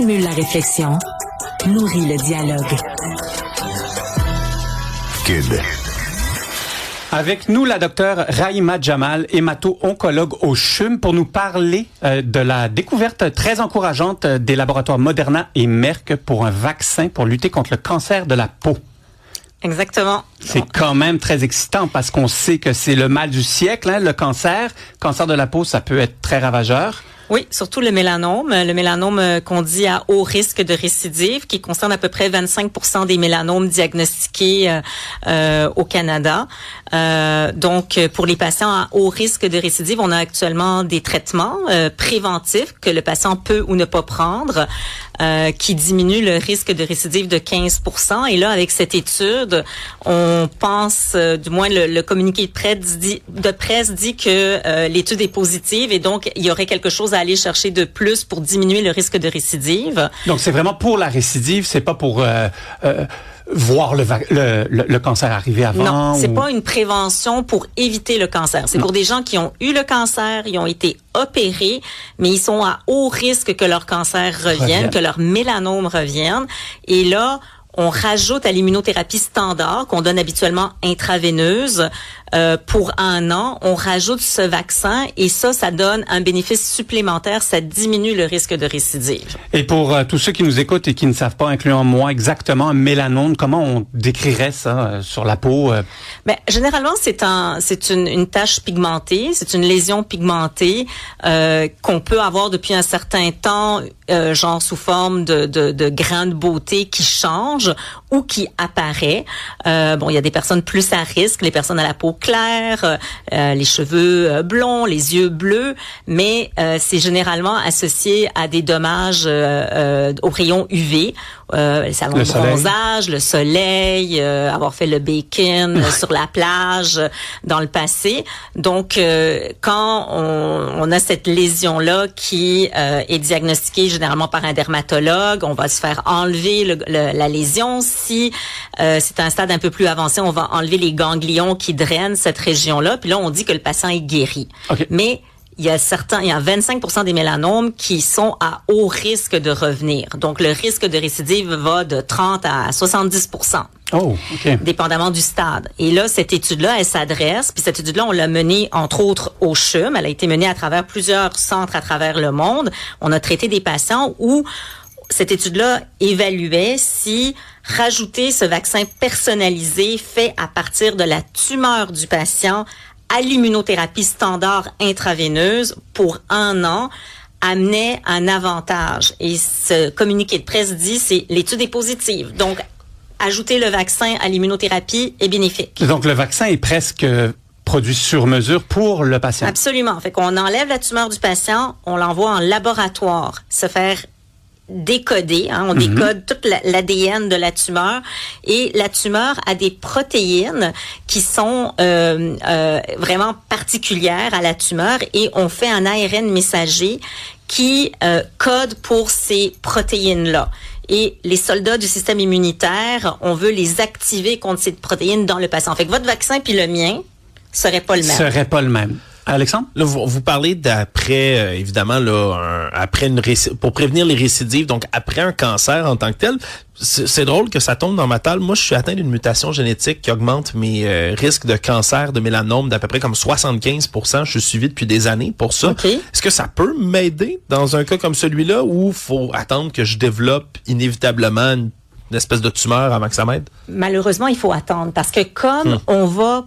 stimule la réflexion, nourrit le dialogue. Kid. Avec nous, la docteure Rahima Jamal, hémato-oncologue au CHUM, pour nous parler de la découverte très encourageante des laboratoires Moderna et Merck pour un vaccin pour lutter contre le cancer de la peau. Exactement. C'est quand même très excitant parce qu'on sait que c'est le mal du siècle, le cancer. Cancer de la peau, ça peut être très ravageur. Oui, surtout le mélanome qu'on dit à haut risque de récidive, qui concerne à peu près 25% des mélanomes diagnostiqués au Canada. Donc, pour les patients à haut risque de récidive, on a actuellement des traitements préventifs que le patient peut ou ne pas prendre, qui diminuent le risque de récidive de 15%. Et là, avec cette étude, on pense, du moins le communiqué de presse dit que l'étude est positive et donc il y aurait quelque chose à aller chercher de plus pour diminuer le risque de récidive. Donc, c'est vraiment pour la récidive, c'est pas pour voir le cancer arriver avant? Non, c'est pas une prévention pour éviter le cancer. C'est pour des gens qui ont eu le cancer, ils ont été opérés, mais ils sont à haut risque que leur cancer revienne, que leur mélanome revienne. Et là, on rajoute à l'immunothérapie standard qu'on donne habituellement intraveineuse pour 1 an. On rajoute ce vaccin et ça donne un bénéfice supplémentaire. Ça diminue le risque de récidive. Et pour tous ceux qui nous écoutent et qui ne savent pas, incluant moi, exactement un mélanome, comment on décrirait ça sur la peau? Ben, généralement, c'est une tache pigmentée. C'est une lésion pigmentée qu'on peut avoir depuis un certain temps, genre sous forme de grains de beauté qui changent ou qui apparaît. Il y a des personnes plus à risque, les personnes à la peau claire, les cheveux blonds, les yeux bleus, mais c'est généralement associé à des dommages aux rayons UV, les salons de bronzage, le soleil, avoir fait le bacon sur la plage dans le passé. Donc, quand on a cette lésion-là qui est diagnostiquée généralement par un dermatologue, on va se faire enlever la lésion. Si c'est un stade un peu plus avancé, on va enlever les ganglions qui drainent cette région-là. Puis là, on dit que le patient est guéri. Okay. Mais il y a 25% des mélanomes qui sont à haut risque de revenir. Donc, le risque de récidive va de 30 à 70%. Oh, OK. Dépendamment du stade. Et là, cette étude-là, elle s'adresse, puis cette étude-là, on l'a menée, entre autres, au CHUM. Elle a été menée à travers plusieurs centres à travers le monde. On a traité des patients où cette étude-là évaluait si rajouter ce vaccin personnalisé fait à partir de la tumeur du patient à l'immunothérapie standard intraveineuse pour 1 an amenait un avantage. Et ce communiqué de presse dit, l'étude est positive. Donc, ajouter le vaccin à l'immunothérapie est bénéfique. Donc, le vaccin est presque produit sur mesure pour le patient. Absolument. Fait qu'on enlève la tumeur du patient, on l'envoie en laboratoire se faire décoder, on décode tout l'ADN de la tumeur et la tumeur a des protéines qui sont vraiment particulières à la tumeur et on fait un ARN messager qui code pour ces protéines-là. Et les soldats du système immunitaire, on veut les activer contre ces protéines dans le patient. Fait que votre vaccin puis le mien serait pas le même. Serait pas le même. Alexandre? Là, vous parlez d'après, évidemment, là, pour prévenir les récidives, donc après un cancer en tant que tel. C'est drôle que ça tombe dans ma table. Moi, je suis atteint d'une mutation génétique qui augmente mes risques de cancer de mélanome d'à peu près comme 75%. Je suis suivi depuis des années pour ça. Okay. Est-ce que ça peut m'aider dans un cas comme celui-là ou faut attendre que je développe inévitablement une espèce de tumeur avant que ça m'aide? Malheureusement, il faut attendre parce que comme on va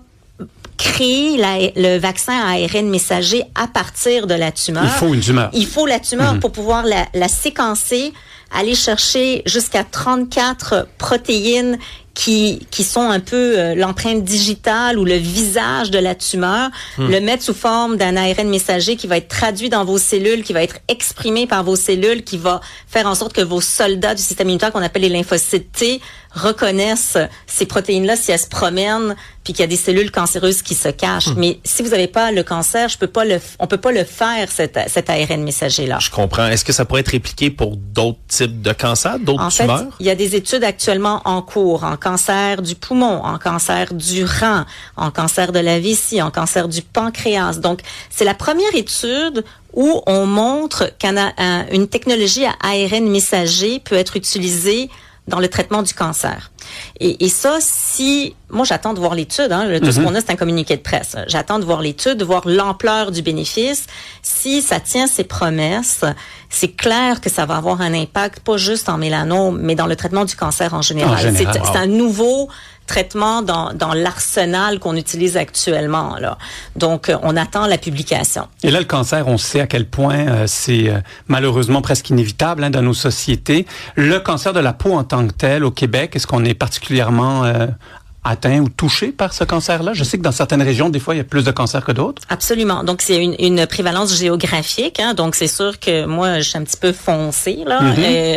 créer le vaccin à ARN messager à partir de la tumeur. Il faut une tumeur. Il faut la tumeur pour pouvoir la séquencer, aller chercher jusqu'à 34 protéines qui sont un peu l'empreinte digitale ou le visage de la tumeur, le mettre sous forme d'un ARN messager qui va être traduit dans vos cellules, qui va être exprimé par vos cellules, qui va faire en sorte que vos soldats du système immunitaire qu'on appelle les lymphocytes T reconnaissent ces protéines-là si elles se promènent puis qu'il y a des cellules cancéreuses qui se cachent. Mais si vous n'avez pas le cancer, on peut pas le faire, cet ARN messager-là. Je comprends. Est-ce que ça pourrait être répliqué pour d'autres types de cancers, d'autres tumeurs? En fait, il y a des études actuellement en cours, cancer du poumon, en cancer du rein, en cancer de la vessie, en cancer du pancréas. Donc, c'est la première étude où on montre qu'une technologie à ARN messager peut être utilisée dans le traitement du cancer. Et ça, moi j'attends de voir l'étude, tout ce qu'on a, c'est un communiqué de presse. J'attends de voir l'étude, de voir l'ampleur du bénéfice. Si ça tient ses promesses, c'est clair que ça va avoir un impact, pas juste en mélanome, mais dans le traitement du cancer en général. C'est un nouveau traitement dans l'arsenal qu'on utilise actuellement, là. Donc, on attend la publication. Et là, le cancer, on sait à quel point c'est malheureusement presque inévitable dans nos sociétés. Le cancer de la peau en tant que tel, au Québec, est-ce qu'on est particulièrement atteint ou touché par ce cancer-là? Je sais que dans certaines régions, des fois, il y a plus de cancers que d'autres. Absolument. Donc, c'est une prévalence géographique. Donc, c'est sûr que moi, je suis un petit peu foncée, là.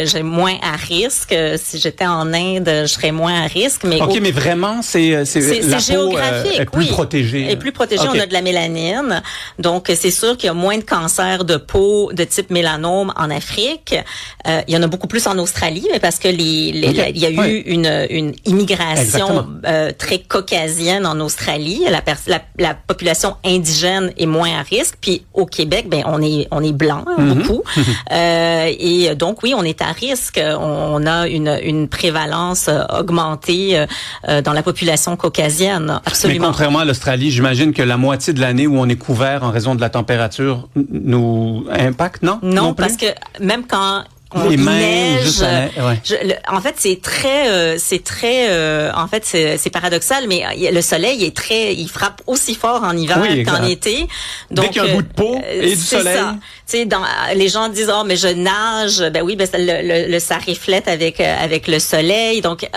J'ai moins à risque. Si j'étais en Inde, je serais moins à risque. Mais mais vraiment, c'est la peau est plus protégée. Elle est plus protégée. On a de la mélanine. Donc, c'est sûr qu'il y a moins de cancers de peau de type mélanome en Afrique. Il y en a beaucoup plus en Australie, mais parce que il y a eu une immigration très caucasienne en Australie. La population indigène est moins à risque. Puis au Québec, on est blanc, beaucoup. Et donc oui, on est à risque. On a une prévalence augmentée dans la population caucasienne. Absolument. Mais contrairement à l'Australie, j'imagine que la moitié de l'année où on est couvert en raison de la température nous impacte, non? Non, parce que même quand les mains, neige. Ouais. En fait, c'est paradoxal, mais le soleil il frappe aussi fort en hiver qu'en été. Donc, dès qu'il y a un bout de peau et du soleil. Ça. Tu sais, les gens disent mais je nage. Ben oui, ça reflète avec le soleil. Donc,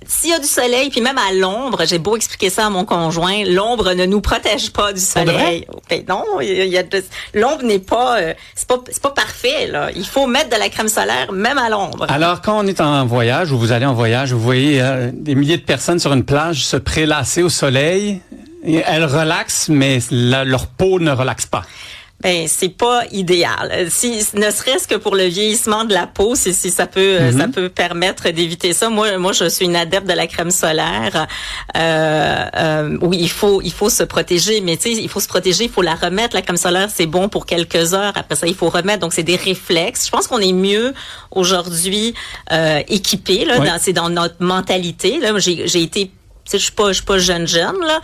s'il y a du soleil, puis même à l'ombre, j'ai beau expliquer ça à mon conjoint, l'ombre ne nous protège pas du soleil. Ben non, l'ombre n'est pas, c'est pas parfait là. Il faut mettre de la crème solaire même à l'ombre. Alors, quand on est en voyage ou vous allez en voyage, vous voyez des milliers de personnes sur une plage se prélasser au soleil. Et elles relaxent, mais leur peau ne relaxe pas. Ben c'est pas idéal. Ne serait-ce que pour le vieillissement de la peau, si ça peut ça peut permettre d'éviter ça. Moi je suis une adepte de la crème solaire. Oui, il faut se protéger, mais tu sais, il faut se protéger, il faut la remettre. La crème solaire, c'est bon pour quelques heures. Après ça, il faut remettre. Donc c'est des réflexes. Je pense qu'on est mieux aujourd'hui équipés là. C'est dans notre mentalité. Là, j'ai été je suis pas jeune là.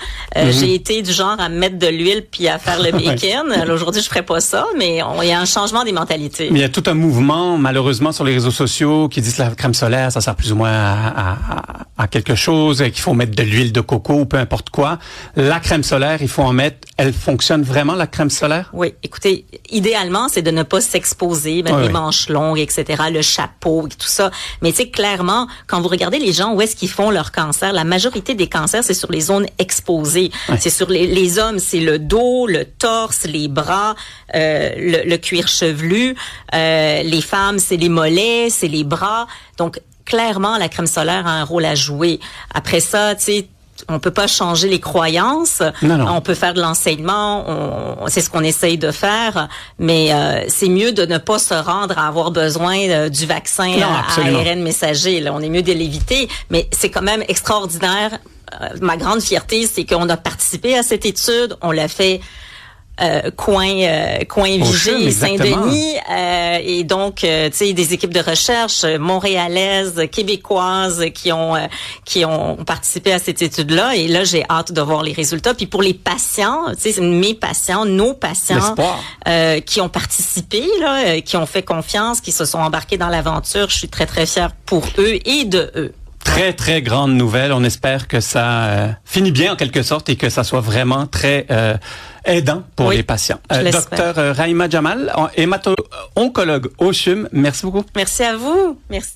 J'ai été du genre à mettre de l'huile puis à faire le bacon. Alors, aujourd'hui, je ferais pas ça, mais il y a un changement des mentalités. Mais il y a tout un mouvement, malheureusement, sur les réseaux sociaux qui disent que la crème solaire, ça sert plus ou moins à quelque chose, qu'il faut mettre de l'huile de coco ou peu importe quoi. La crème solaire, il faut en mettre. Elle fonctionne vraiment, la crème solaire? Oui. Écoutez, idéalement, c'est de ne pas s'exposer, les manches longues, etc., le chapeau et tout ça. Mais tu sais, clairement, quand vous regardez les gens, où est-ce qu'ils font leur cancer, la majorité des cancers, c'est sur les zones exposées. C'est sur les hommes, c'est le dos, le torse, les bras, le cuir chevelu. Les femmes, c'est les mollets, c'est les bras. Donc, clairement, la crème solaire a un rôle à jouer. Après ça, tu sais, on peut pas changer les croyances. Non. On peut faire de l'enseignement. C'est ce qu'on essaye de faire. Mais c'est mieux de ne pas se rendre à avoir besoin du vaccin à ARN messager. Là, on est mieux de l'éviter. Mais c'est quand même extraordinaire. Ma grande fierté, c'est qu'on a participé à cette étude. On l'a fait coin Vigée, Saint-Denis, et donc tu sais des équipes de recherche montréalaises, québécoises qui ont participé à cette étude-là, et là j'ai hâte de voir les résultats. Puis pour les patients, tu sais, nos patients qui ont participé là, qui ont fait confiance, qui se sont embarqués dans l'aventure, je suis très très fière pour eux et de eux. Très, très grande nouvelle. On espère que ça finit bien en quelque sorte et que ça soit vraiment très aidant pour les patients. Docteur Rahima Jamal, hémato-oncologue au CHUM, merci beaucoup. Merci à vous. Merci.